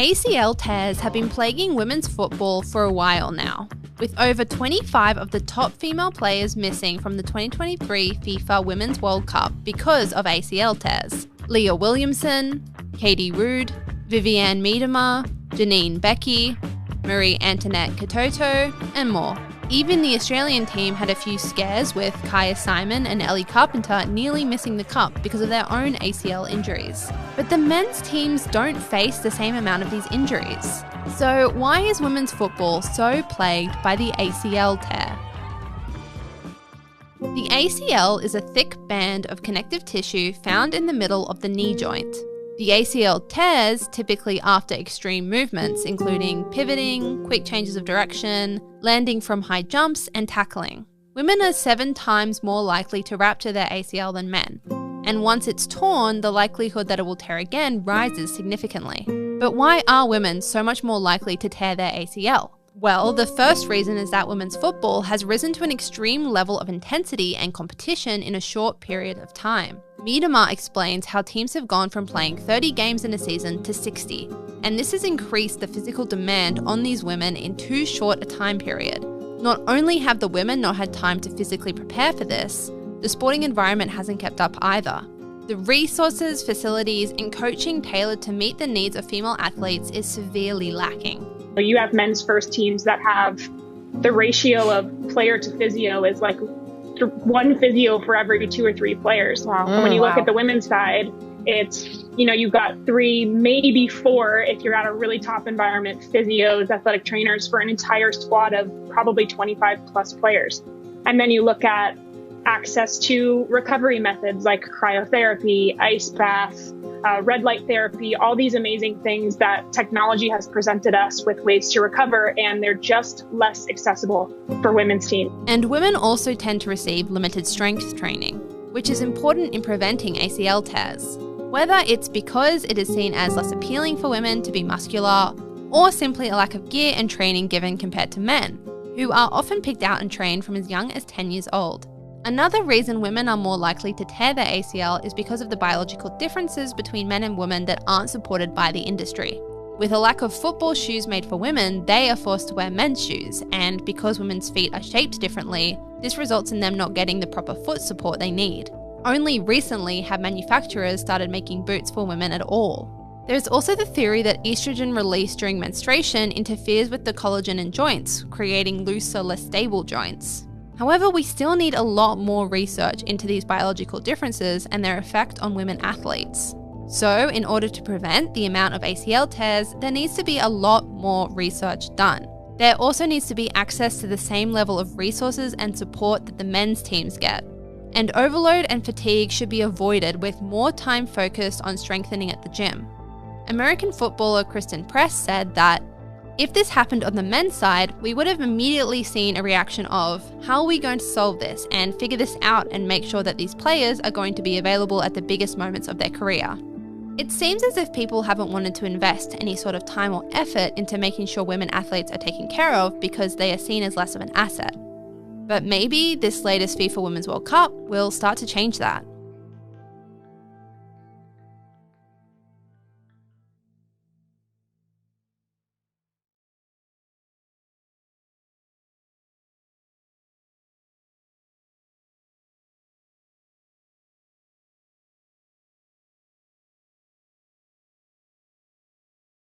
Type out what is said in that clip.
ACL tears have been plaguing women's football for a while now, with over 25 of the top female players missing from the 2023 FIFA Women's World Cup because of ACL tears. Leah Williamson, Katie Rood, Vivianne Miedema, Janine Becky, Marie Antoinette Katoto, and more. Even the Australian team had a few scares with Kaya Simon and Ellie Carpenter nearly missing the cup because of their own ACL injuries. But the men's teams don't face the same amount of these injuries. So why is women's football so plagued by the ACL tear? The ACL is a thick band of connective tissue found in the middle of the knee joint. The ACL tears typically after extreme movements, including pivoting, quick changes of direction, landing from high jumps, and tackling. Women are 7 times more likely to rupture their ACL than men, and once it's torn, the likelihood that it will tear again rises significantly. But why are women so much more likely to tear their ACL? Well, the first reason is that women's football has risen to an extreme level of intensity and competition in a short period of time. Miedema explains how teams have gone from playing 30 games in a season to 60, and this has increased the physical demand on these women in too short a time period. Not only have the women not had time to physically prepare for this, the sporting environment hasn't kept up either. The resources, facilities, and coaching tailored to meet the needs of female athletes is severely lacking. You have men's first teams that have the ratio of player to physio is like 1 physio for every 2 or 3 players. Wow. And when you look at the women's side, it's, you've got 3, maybe 4, if you're at a really top environment, physios, athletic trainers for an entire squad of probably 25 plus players. And then you look at access to recovery methods like cryotherapy, ice bath, red light therapy, all these amazing things that technology has presented us with ways to recover, and they're just less accessible for women's teams. And women also tend to receive limited strength training, which is important in preventing ACL tears. Whether it's because it is seen as less appealing for women to be muscular, or simply a lack of gear and training given compared to men, who are often picked out and trained from as young as 10 years old. Another reason women are more likely to tear their ACL is because of the biological differences between men and women that aren't supported by the industry. With a lack of football shoes made for women, they are forced to wear men's shoes, and because women's feet are shaped differently, this results in them not getting the proper foot support they need. Only recently have manufacturers started making boots for women at all. There is also the theory that estrogen released during menstruation interferes with the collagen in joints, creating looser, less stable joints. However, we still need a lot more research into these biological differences and their effect on women athletes. So, in order to prevent the amount of ACL tears, there needs to be a lot more research done. There also needs to be access to the same level of resources and support that the men's teams get. And overload and fatigue should be avoided with more time focused on strengthening at the gym. American footballer Kristen Press said that, "If this happened on the men's side, we would have immediately seen a reaction of, how are we going to solve this and figure this out and make sure that these players are going to be available at the biggest moments of their career?" It seems as if people haven't wanted to invest any sort of time or effort into making sure women athletes are taken care of because they are seen as less of an asset. But maybe this latest FIFA Women's World Cup will start to change that.